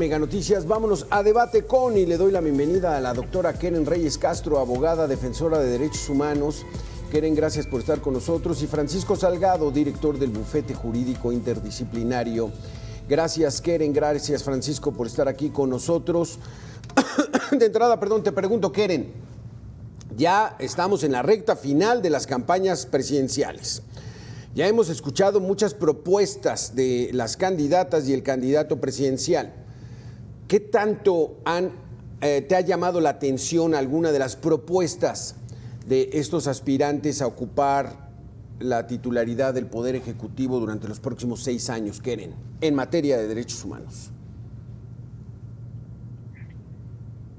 Mega Noticias. Vámonos a debate con y le doy la bienvenida a la doctora Keren Reyes Castro, abogada, defensora de derechos humanos. Keren, gracias por estar con nosotros. Y Francisco Salgado, director del Bufete Jurídico Interdisciplinario. Gracias, Keren. Gracias, Francisco, por estar aquí con nosotros. De entrada, te pregunto, Keren, ya estamos en la recta final de las campañas presidenciales. Ya hemos escuchado muchas propuestas de las candidatas y el candidato presidencial. ¿Qué tanto te ha llamado la atención alguna de las propuestas de estos aspirantes a ocupar la titularidad del Poder Ejecutivo durante los próximos 6 años, Keren, en materia de derechos humanos?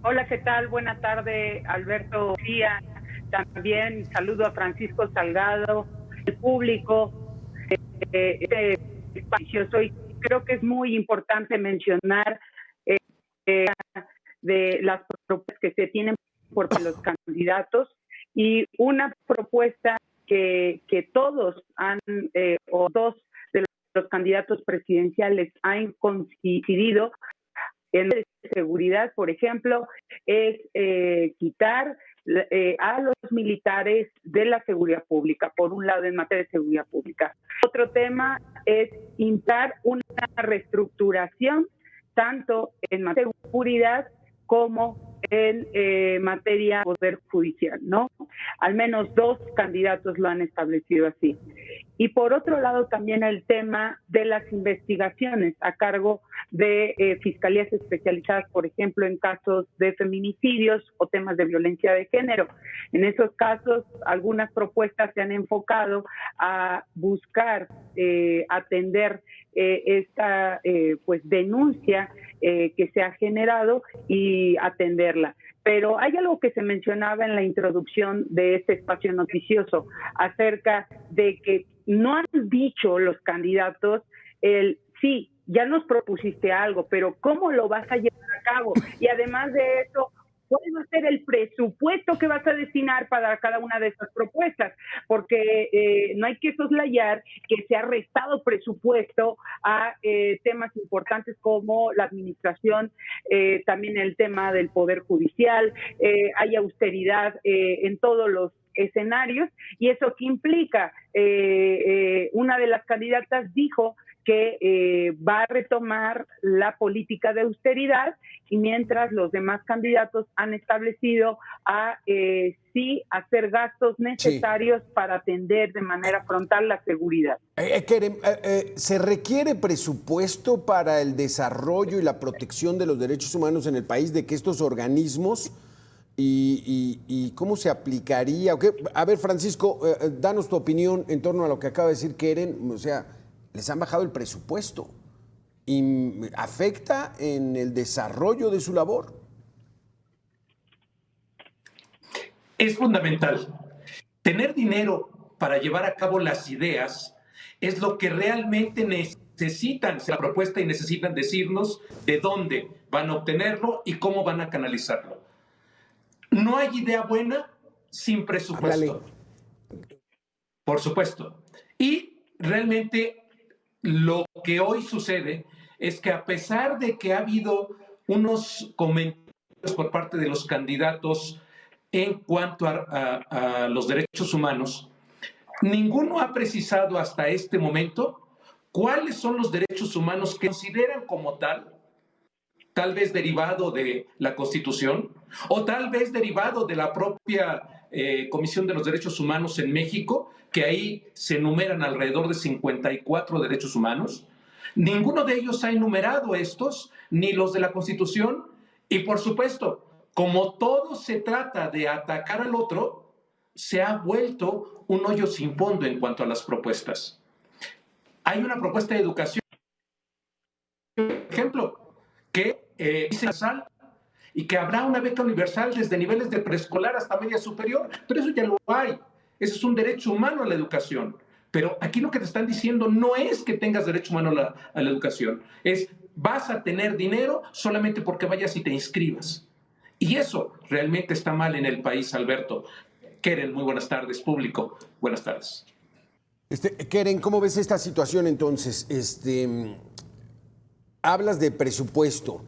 Hola, ¿qué tal? Buena tarde, Alberto García. También saludo a Francisco Salgado, el público. Creo que es muy importante mencionar de las propuestas que se tienen por los candidatos y una propuesta que todos han, o dos de los candidatos presidenciales han coincidido en seguridad, por ejemplo, es quitar a los militares de la seguridad pública, por un lado en materia de seguridad pública. Otro tema es implantar una reestructuración tanto en materia de seguridad como en materia de poder judicial, ¿no? Al menos 2 candidatos lo han establecido así. Y por otro lado también el tema de las investigaciones a cargo de fiscalías especializadas, por ejemplo, en casos de feminicidios o temas de violencia de género. En esos casos, algunas propuestas se han enfocado a buscar atender esta denuncia que se ha generado y atenderla. Pero hay algo que se mencionaba en la introducción de este espacio noticioso acerca de que no han dicho los candidatos sí, ya nos propusiste algo, pero ¿cómo lo vas a llevar a cabo? Y además de eso, ¿cuál va a ser el presupuesto que vas a destinar para cada una de esas propuestas? Porque no hay que soslayar que se ha restado presupuesto a temas importantes como la administración, también el tema del Poder Judicial, hay austeridad en todos los escenarios, y eso que implica, una de las candidatas dijo que va a retomar la política de austeridad, y mientras los demás candidatos han establecido a sí hacer gastos necesarios para atender de manera frontal la seguridad. Keren, ¿se requiere presupuesto para el desarrollo y la protección de los derechos humanos en el país, de que estos organismos y cómo se aplicaría? Okay. A ver, Francisco, danos tu opinión en torno a lo que acaba de decir Keren. O sea, les han bajado el presupuesto y afecta en el desarrollo de su labor. Es fundamental. Tener dinero para llevar a cabo las ideas es lo que realmente necesitan la propuesta, y necesitan decirnos de dónde van a obtenerlo y cómo van a canalizarlo. No hay idea buena sin presupuesto. Háblale. Por supuesto. Y realmente lo que hoy sucede es que, a pesar de que ha habido unos comentarios por parte de los candidatos en cuanto a los derechos humanos, ninguno ha precisado hasta este momento cuáles son los derechos humanos que consideran como tal vez derivado de la Constitución, o tal vez derivado de la propia Comisión de los Derechos Humanos en México, que ahí se enumeran alrededor de 54 derechos humanos. Ninguno de ellos ha enumerado estos, ni los de la Constitución, y por supuesto, como todo se trata de atacar al otro, se ha vuelto un hoyo sin fondo en cuanto a las propuestas. Hay una propuesta de educación, por ejemplo, que dice y que habrá una beca universal desde niveles de preescolar hasta media superior, pero eso ya lo hay. Eso es un derecho humano a la educación. Pero aquí lo que te están diciendo no es que tengas derecho humano a la educación, es vas a tener dinero solamente porque vayas y te inscribas. Y eso realmente está mal en el país, Alberto. Keren, muy buenas tardes, público. Buenas tardes. Keren, ¿cómo ves esta situación entonces? Hablas de presupuesto.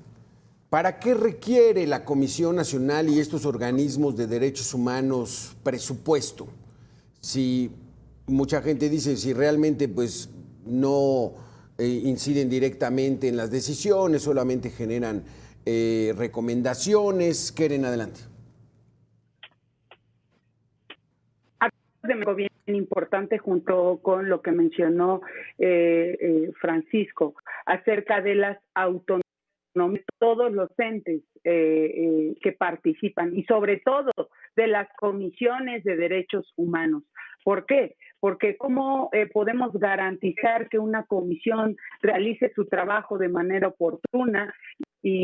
¿Para qué requiere la Comisión Nacional y estos organismos de derechos humanos presupuesto? Si mucha gente dice si realmente pues no inciden directamente en las decisiones, solamente generan recomendaciones. Keren, adelante. Algo bien importante junto con lo que mencionó Francisco acerca de las autonomías, todos los entes que participan y sobre todo de las comisiones de derechos humanos. ¿Por qué? Porque ¿cómo podemos garantizar que una comisión realice su trabajo de manera oportuna y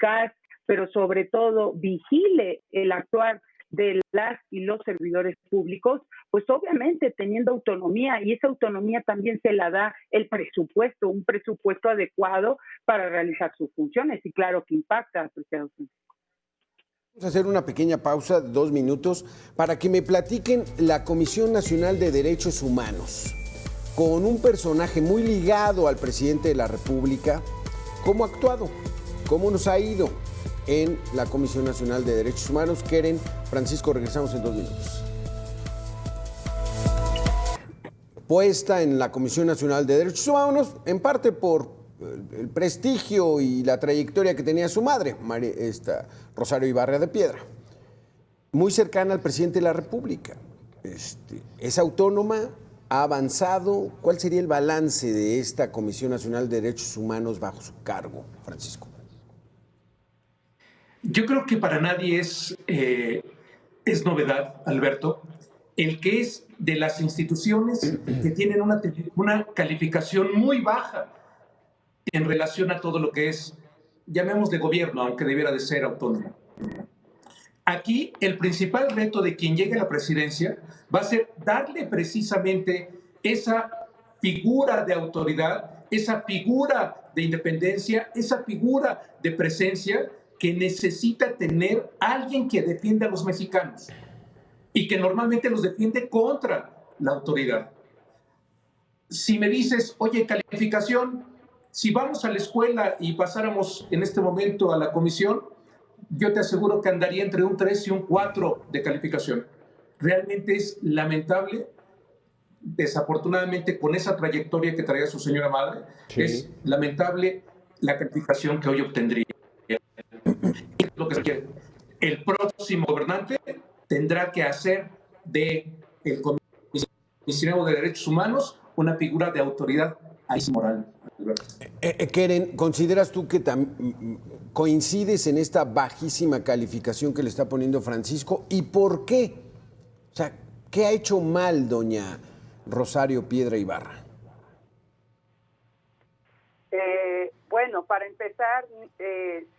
pero sobre todo vigile el actuar de las y los servidores públicos? Pues obviamente teniendo autonomía, y esa autonomía también se la da el presupuesto, un presupuesto adecuado para realizar sus funciones, y claro que impacta, apreciado. Vamos a hacer una pequeña pausa de 2 minutos para que me platiquen la Comisión Nacional de Derechos Humanos, con un personaje muy ligado al presidente de la República. ¿Cómo ha actuado? ¿Cómo nos ha ido en la Comisión Nacional de Derechos Humanos? Keren, Francisco, regresamos en 2 minutos. Puesta en la Comisión Nacional de Derechos Humanos, en parte por el prestigio y la trayectoria que tenía su madre, Rosario Ibarra de Piedra, muy cercana al presidente de la República. Es autónoma, ha avanzado. ¿Cuál sería el balance de esta Comisión Nacional de Derechos Humanos bajo su cargo, Francisco? Yo creo que para nadie es novedad, Alberto, el que es de las instituciones que tienen una calificación muy baja en relación a todo lo que es, llamémosle gobierno, aunque debiera de ser autónomo. Aquí el principal reto de quien llegue a la presidencia va a ser darle precisamente esa figura de autoridad, esa figura de independencia, esa figura de presencia que necesita tener alguien que defienda a los mexicanos y que normalmente los defiende contra la autoridad. Si me dices, oye, calificación, si vamos a la escuela y pasáramos en este momento a la comisión, yo te aseguro que andaría entre un 3 y un 4 de calificación. Realmente es lamentable, desafortunadamente con esa trayectoria que traía su señora madre, sí, es lamentable la calificación que hoy obtendría. Es lo que se quiere. El próximo gobernante tendrá que hacer del Comisionado de Derechos Humanos una figura de autoridad moral. Keren, ¿consideras tú que coincides en esta bajísima calificación que le está poniendo Francisco? ¿Y por qué? O sea, ¿qué ha hecho mal doña Rosario Piedra Ibarra? Bueno, para empezar,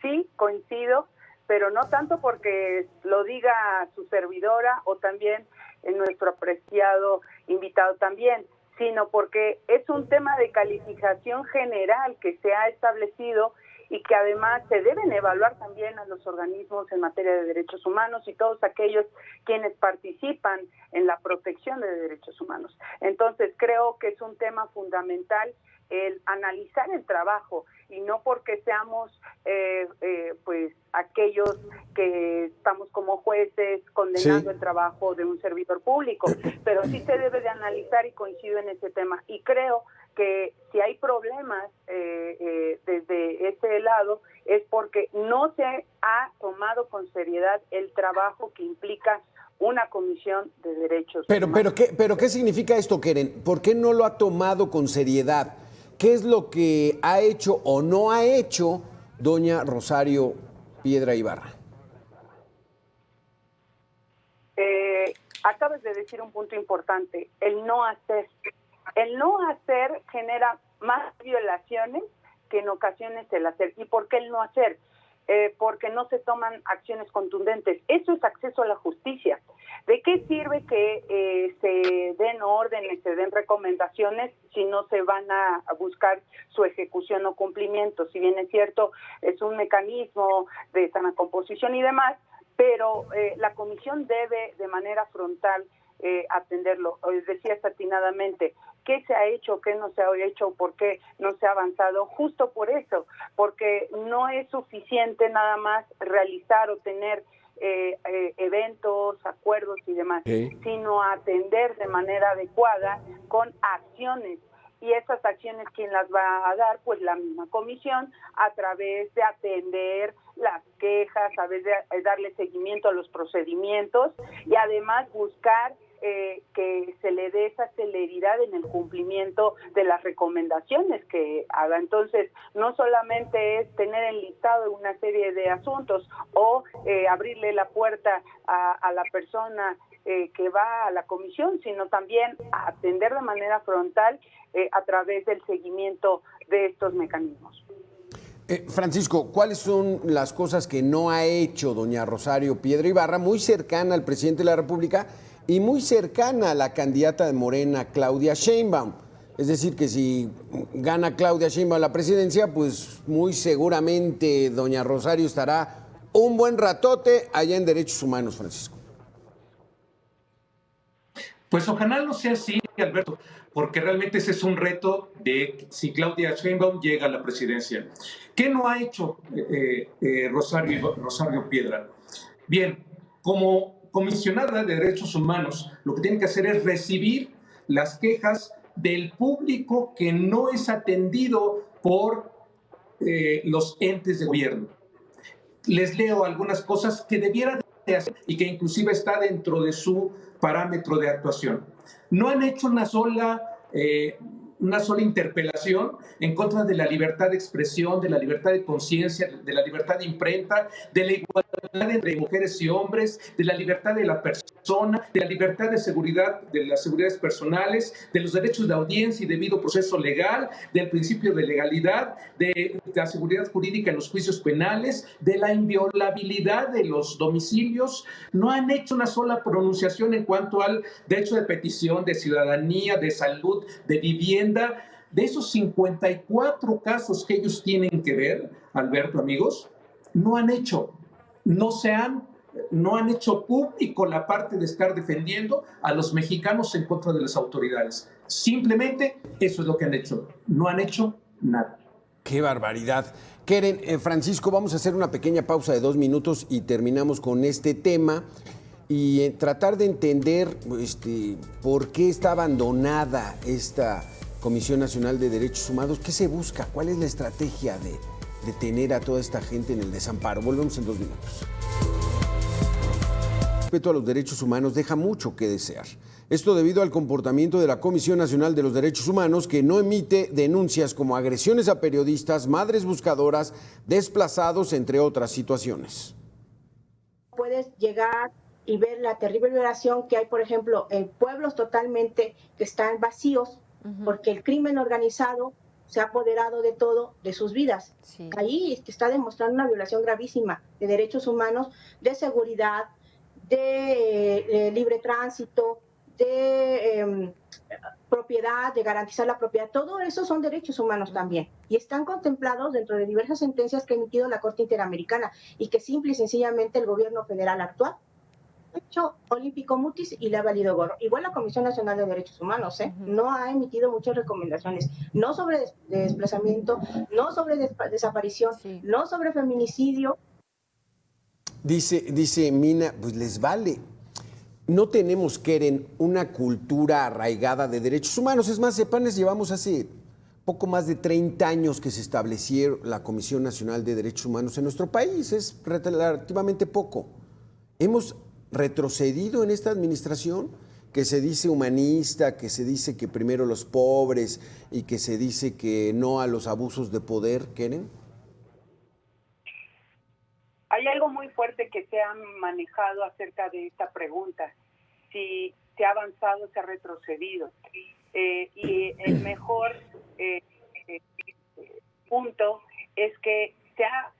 sí, coincido, pero no tanto porque lo diga su servidora o también nuestro apreciado invitado también, sino porque es un tema de calificación general que se ha establecido y que además se deben evaluar también a los organismos en materia de derechos humanos y todos aquellos quienes participan en la protección de derechos humanos. Entonces creo que es un tema fundamental el analizar el trabajo y no porque seamos pues aquellos que estamos como jueces condenando el trabajo de un servidor público, pero sí se debe de analizar y coincido en ese tema y creo que si hay problemas desde ese lado es porque no se ha tomado con seriedad el trabajo que implica una comisión de derechos humanos. Pero ¿qué significa esto, Keren? ¿Por qué no lo ha tomado con seriedad? ¿Qué es lo que ha hecho o no ha hecho doña Rosario Piedra Ibarra? Acabas de decir un punto importante, el no hacer. El no hacer genera más violaciones que en ocasiones el hacer. ¿Y por qué el no hacer? Porque no se toman acciones contundentes. Eso es acceso a la justicia. ¿De qué sirve que se den órdenes, se den recomendaciones si no se van a buscar su ejecución o cumplimiento? Si bien es cierto, es un mecanismo de sana composición y demás, pero la comisión debe de manera frontal atenderlo. Decías atinadamente, qué se ha hecho, qué no se ha hecho, por qué no se ha avanzado, justo por eso, porque no es suficiente nada más realizar o tener eventos, acuerdos y demás, sino atender de manera adecuada con acciones. Y esas acciones, ¿quién las va a dar? Pues la misma comisión, a través de atender las quejas, a través de darle seguimiento a los procedimientos y además buscar que se le dé esa celeridad en el cumplimiento de las recomendaciones que haga. Entonces, no solamente es tener enlistado una serie de asuntos o abrirle la puerta a la persona que va a la comisión, sino también atender de manera frontal a través del seguimiento de estos mecanismos. Francisco, ¿cuáles son las cosas que no ha hecho doña Rosario Piedra Ibarra, muy cercana al presidente de la República y muy cercana a la candidata de Morena, Claudia Sheinbaum? Es decir, que si gana Claudia Sheinbaum la presidencia, pues muy seguramente doña Rosario estará un buen ratote allá en Derechos Humanos, Francisco. Pues ojalá no sea así, Alberto, porque realmente ese es un reto de si Claudia Sheinbaum llega a la presidencia. ¿Qué no ha hecho Rosario Piedra? Bien, como comisionada de Derechos Humanos, lo que tiene que hacer es recibir las quejas del público que no es atendido por los entes de gobierno. Les leo algunas cosas que debiera de hacer y que inclusive está dentro de su parámetro de actuación. No han hecho una sola interpelación en contra de la libertad de expresión, de la libertad de conciencia, de la libertad de imprenta, de la igualdad entre mujeres y hombres, de la libertad de la persona, de la libertad de seguridad, de las seguridades personales, de los derechos de audiencia y debido proceso legal, del principio de legalidad, de la seguridad jurídica en los juicios penales, de la inviolabilidad de los domicilios. No han hecho una sola pronunciación en cuanto al derecho de petición, de ciudadanía, de salud, de vivienda. De esos 54 casos que ellos tienen que ver, Alberto, amigos, no han hecho público la parte de estar defendiendo a los mexicanos en contra de las autoridades. Simplemente eso es lo que han hecho. No han hecho nada. ¡Qué barbaridad! Keren, Francisco, vamos a hacer una pequeña pausa de 2 minutos y terminamos con este tema y tratar de entender por qué está abandonada esta Comisión Nacional de Derechos Humanos. ¿Qué se busca? ¿Cuál es la estrategia de tener a toda esta gente en el desamparo? Volvemos en 2 minutos. El respeto a los derechos humanos deja mucho que desear. Esto debido al comportamiento de la Comisión Nacional de los Derechos Humanos, que no emite denuncias como agresiones a periodistas, madres buscadoras, desplazados, entre otras situaciones. Puedes llegar y ver la terrible violación que hay, por ejemplo, en pueblos totalmente que están vacíos, porque el crimen organizado se ha apoderado de todo, de sus vidas. Sí. Ahí está demostrando una violación gravísima de derechos humanos, de seguridad, de libre tránsito, de propiedad, de garantizar la propiedad. Todo eso son derechos humanos también. Y están contemplados dentro de diversas sentencias que ha emitido la Corte Interamericana y que simple y sencillamente el gobierno federal actual hecho olímpico mutis y le ha valido gorro. Igual la Comisión Nacional de Derechos Humanos no ha emitido muchas recomendaciones, no sobre desplazamiento, no sobre desaparición, no sobre feminicidio. Dice Mina, pues les vale. No tenemos, Keren, una cultura arraigada de derechos humanos. Es más, Cepanes llevamos hace poco más de 30 años que se estableció la Comisión Nacional de Derechos Humanos en nuestro país. Es relativamente poco. Hemos retrocedido en esta administración, que se dice humanista, que se dice que primero los pobres y que se dice que no a los abusos de poder, Keren. Hay algo muy fuerte que se ha manejado acerca de esta pregunta, si se ha avanzado, se ha retrocedido. Y el mejor punto es que se ha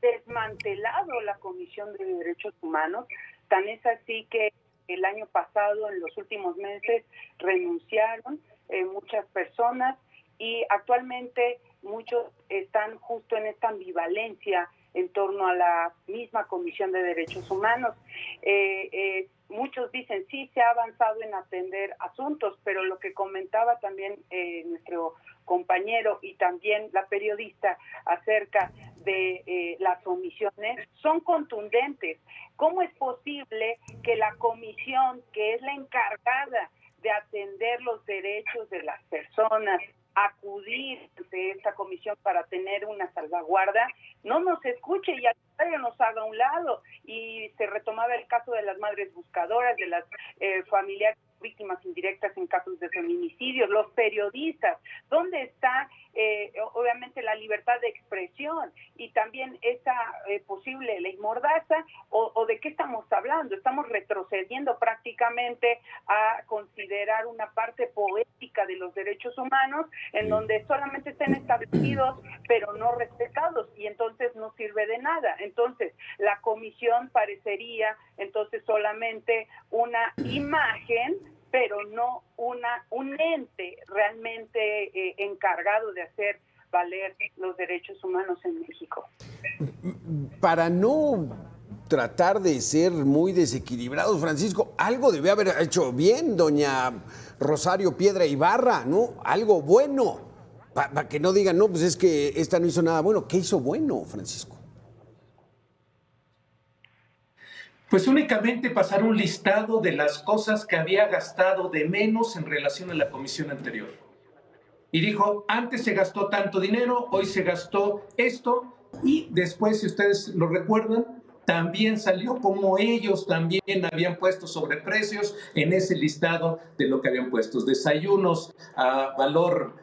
desmantelado la Comisión de Derechos Humanos. Tan es así que el año pasado, en los últimos meses, renunciaron muchas personas y actualmente muchos están justo en esta ambivalencia en torno a la misma Comisión de Derechos Humanos. Muchos dicen, sí, se ha avanzado en atender asuntos, pero lo que comentaba también nuestro compañero y también la periodista acerca de las omisiones son contundentes. ¿Cómo es posible que la comisión, que es la encargada de atender los derechos de las personas, acudir ante esta comisión para tener una salvaguarda, no nos escuche y al contrario nos haga a un lado? Y se retomaba el caso de las madres buscadoras, de las familiares víctimas indirectas en casos de feminicidios, los periodistas. ¿Dónde está obviamente la libertad de expresión y también esa posible ley mordaza? ¿O de qué estamos hablando? Estamos retrocediendo prácticamente a considerar una parte poética de los derechos humanos en donde solamente estén establecidos pero no respetados, y entonces no sirve de nada. Entonces la comisión parecería entonces solamente una imagen, pero no un ente realmente encargado de hacer valer los derechos humanos en México. Para no tratar de ser muy desequilibrados, Francisco, algo debe haber hecho bien doña Rosario Piedra Ibarra, ¿no? Algo bueno, para que no digan, no, pues es que esta no hizo nada bueno. ¿Qué hizo bueno, Francisco? Pues únicamente pasar un listado de las cosas que había gastado de menos en relación a la comisión anterior. Y dijo, antes se gastó tanto dinero, hoy se gastó esto, y después, si ustedes lo recuerdan, también salió como ellos también habían puesto sobreprecios en ese listado de lo que habían puesto. Desayunos a valor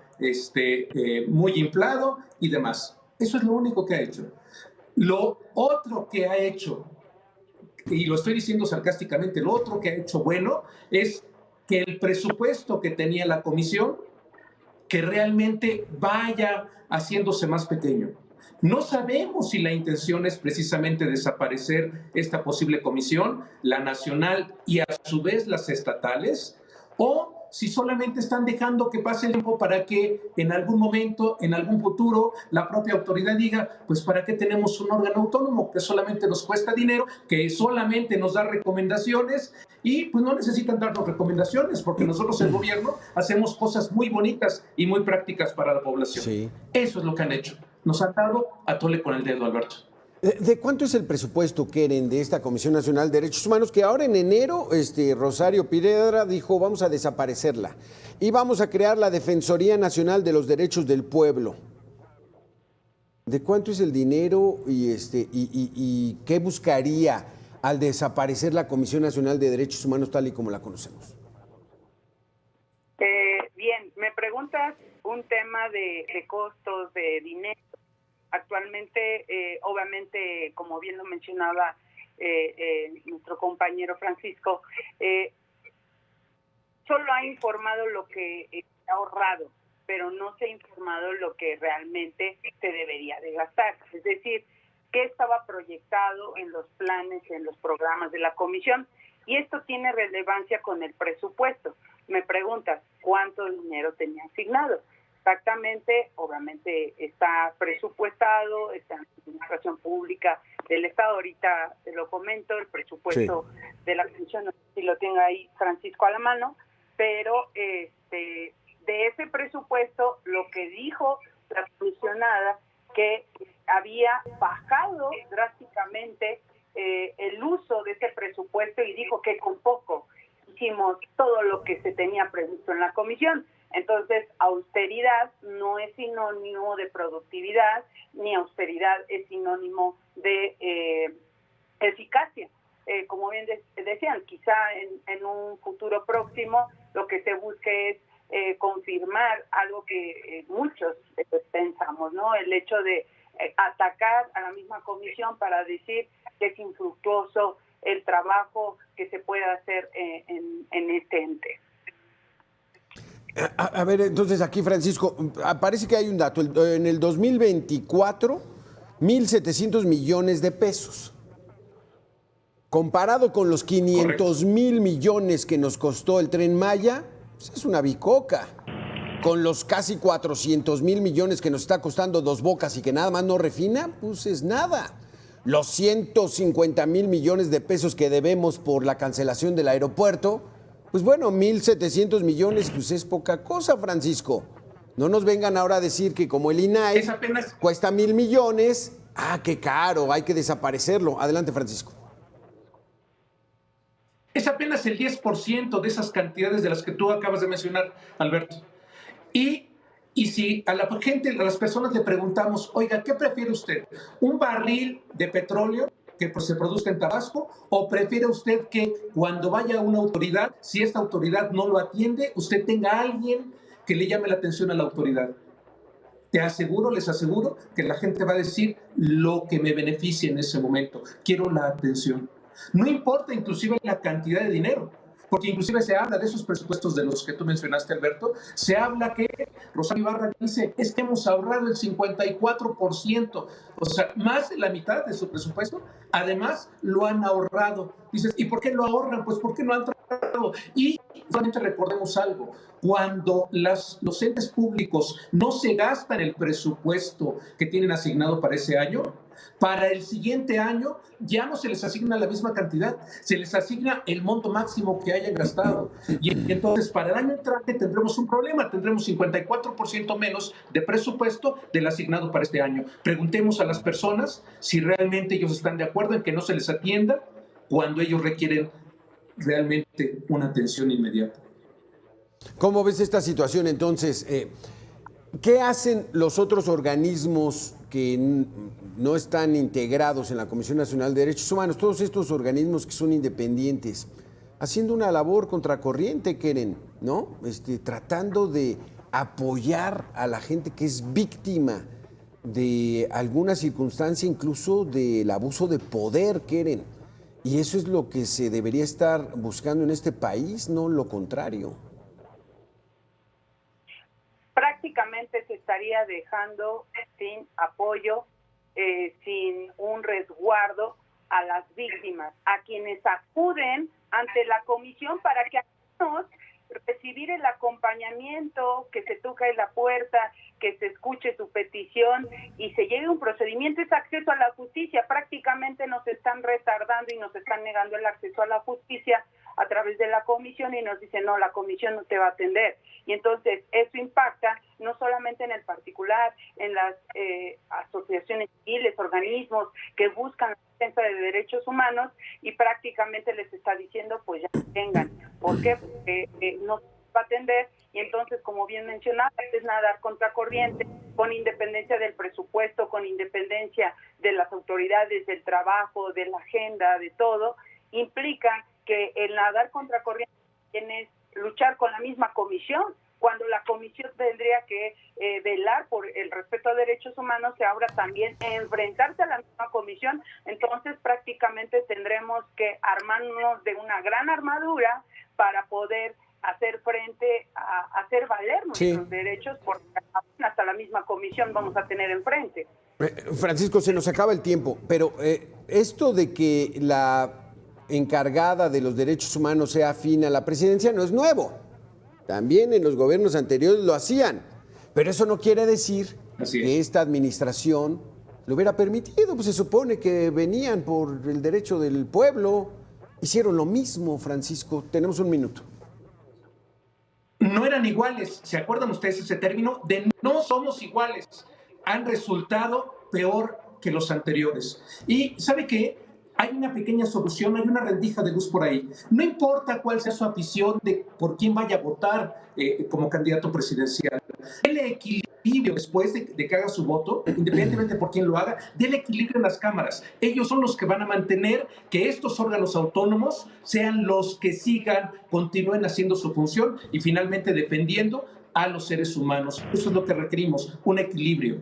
muy inflado y demás. Eso es lo único que ha hecho. Lo otro que ha hecho, y lo estoy diciendo sarcásticamente, lo otro que ha hecho bueno es que el presupuesto que tenía la comisión, que realmente vaya haciéndose más pequeño. No sabemos si la intención es precisamente desaparecer esta posible comisión, la nacional y a su vez las estatales, o si solamente están dejando que pase el tiempo para que en algún momento, en algún futuro, la propia autoridad diga, pues ¿para qué tenemos un órgano autónomo que solamente nos cuesta dinero, que solamente nos da recomendaciones? Y pues no necesitan darnos recomendaciones, porque nosotros, el gobierno, hacemos cosas muy bonitas y muy prácticas para la población. Sí. Eso es lo que han hecho. Nos han dado a tole con el dedo, Alberto. ¿De cuánto es el presupuesto, Keren, de esta Comisión Nacional de Derechos Humanos? Que ahora en enero Rosario Piedra dijo, vamos a desaparecerla y vamos a crear la Defensoría Nacional de los Derechos del Pueblo. ¿De cuánto es el dinero y qué buscaría al desaparecer la Comisión Nacional de Derechos Humanos tal y como la conocemos? Bien, me preguntas un tema de costos, de dinero. Actualmente, obviamente, como bien lo mencionaba nuestro compañero Francisco, solo ha informado lo que ha ahorrado, pero no se ha informado lo que realmente se debería de gastar. Es decir, qué estaba proyectado en los planes, en los programas de la comisión, y esto tiene relevancia con el presupuesto. Me preguntas, ¿cuánto dinero tenía asignado? Exactamente, obviamente está presupuestado, está en la administración pública del Estado, ahorita te lo comento, el presupuesto de la comisión, no sé si lo tenga ahí Francisco a la mano, pero de ese presupuesto lo que dijo la comisionada, que había bajado drásticamente el uso de ese presupuesto y dijo que con poco hicimos todo lo que se tenía previsto en la comisión. Entonces, austeridad no es sinónimo de productividad, ni austeridad es sinónimo de eficacia. Como bien decían, quizá en un futuro próximo lo que se busque es confirmar algo que muchos pensamos, ¿no? El hecho de atacar a la misma comisión para decir que es infructuoso el trabajo que se puede hacer en este ente. A ver, entonces aquí, Francisco, parece que hay un dato. En el 2024, 1,700 millones de pesos. Comparado con los 500,000 millones que nos costó el Tren Maya, pues es una bicoca. Con los casi 400,000 millones que nos está costando Dos Bocas y que nada más no refina, pues es nada. los 150,000 millones de pesos que debemos por la cancelación del aeropuerto, pues bueno, 1,700 millones pues es poca cosa, Francisco. No nos vengan ahora a decir que como el INAI cuesta 1,000 millones, qué caro, hay que desaparecerlo. Adelante, Francisco. Es apenas el 10% de esas cantidades de las que tú acabas de mencionar, Alberto. Y si a la gente, a las personas le preguntamos, oiga, ¿qué prefiere usted? ¿Un barril de petróleo que se produzca en Tabasco? ¿O prefiere usted que cuando vaya una autoridad, si esta autoridad no lo atiende, usted tenga a alguien que le llame la atención a la autoridad? Les aseguro que la gente va a decir lo que me beneficie en ese momento. Quiero la atención. No importa inclusive la cantidad de dinero, porque inclusive se habla de esos presupuestos de los que tú mencionaste, Alberto, se habla que Rosario Ibarra dice, es que hemos ahorrado el 54%, o sea, más de la mitad de su presupuesto, además lo han ahorrado. Dices, ¿y por qué lo ahorran? Pues porque no han trabajado. Y solamente recordemos algo, cuando los entes públicos no se gastan el presupuesto que tienen asignado para ese año, para el siguiente año ya no se les asigna la misma cantidad, se les asigna el monto máximo que hayan gastado. Y entonces para el año entrante tendremos un problema, tendremos 54% menos de presupuesto del asignado para este año. Preguntemos a las personas si realmente ellos están de acuerdo en que no se les atienda cuando ellos requieren realmente una atención inmediata. ¿Cómo ves esta situación entonces? ¿Qué hacen los otros organismos que no están integrados en la Comisión Nacional de Derechos Humanos? Todos estos organismos que son independientes, haciendo una labor contracorriente, Keren, ¿no? Tratando de apoyar a la gente que es víctima de alguna circunstancia, incluso del abuso de poder, Keren. Y eso es lo que se debería estar buscando en este país, no lo contrario. Prácticamente se estaría dejando sin apoyo, sin un resguardo a las víctimas, a quienes acuden ante la comisión para que al menos recibir el acompañamiento, que se toque la puerta, que se escuche su petición y se lleve un procedimiento, es acceso a la justicia. Prácticamente nos están retardando y nos están negando el acceso a la justicia a través de la comisión y nos dicen, no, la comisión no te va a atender. Y entonces eso impacta no solamente en el particular, en las asociaciones civiles, organismos que buscan la defensa de derechos humanos, y prácticamente les está diciendo, pues ya vengan. ¿Por qué? Porque no se va a atender. Y entonces, como bien mencionaba, es nadar contracorriente, con independencia del presupuesto, con independencia de las autoridades, del trabajo, de la agenda, de todo, implica que el nadar contracorriente es luchar con la misma comisión, cuando la comisión tendría que velar por el respeto a derechos humanos, y ahora también enfrentarse a la misma comisión. Entonces prácticamente tendremos que armarnos de una gran armadura para poder hacer frente a hacer valer nuestros derechos, porque hasta la misma comisión vamos a tener enfrente. Francisco, se nos acaba el tiempo, pero esto de que la encargada de los derechos humanos sea afín a la presidencia no es nuevo. También en los gobiernos anteriores lo hacían, pero eso no quiere decir que esta administración lo hubiera permitido. Pues se supone que venían por el derecho del pueblo, hicieron lo mismo, Francisco. Tenemos un minuto. No eran iguales, ¿se acuerdan ustedes ese término? De no somos iguales, han resultado peor que los anteriores. Y ¿sabe qué? Hay una pequeña solución, hay una rendija de luz por ahí. No importa cuál sea su afición de por quién vaya a votar como candidato presidencial. Dele equilibrio después de que haga su voto, independientemente por quién lo haga, dele equilibrio en las cámaras. Ellos son los que van a mantener que estos órganos autónomos sean los que continúen haciendo su función y finalmente defendiendo a los seres humanos. Eso es lo que requerimos, un equilibrio.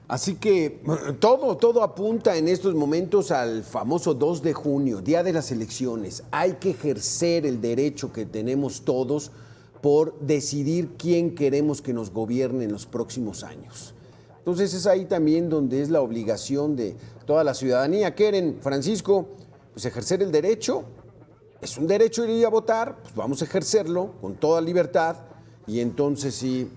Así que todo apunta en estos momentos al famoso 2 de junio, día de las elecciones. Hay que ejercer el derecho que tenemos todos por decidir quién queremos que nos gobierne en los próximos años. Entonces es ahí también donde es la obligación de toda la ciudadanía. Keren, Francisco, pues ejercer el derecho, es un derecho ir a votar, pues vamos a ejercerlo con toda libertad y entonces sí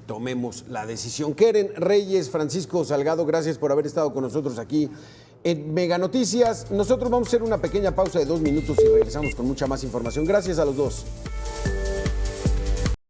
tomemos la decisión. Keren Reyes, Francisco Salgado, gracias por haber estado con nosotros aquí en Mega Noticias. Nosotros vamos a hacer una pequeña pausa de 2 minutos y regresamos con mucha más información. Gracias a los dos.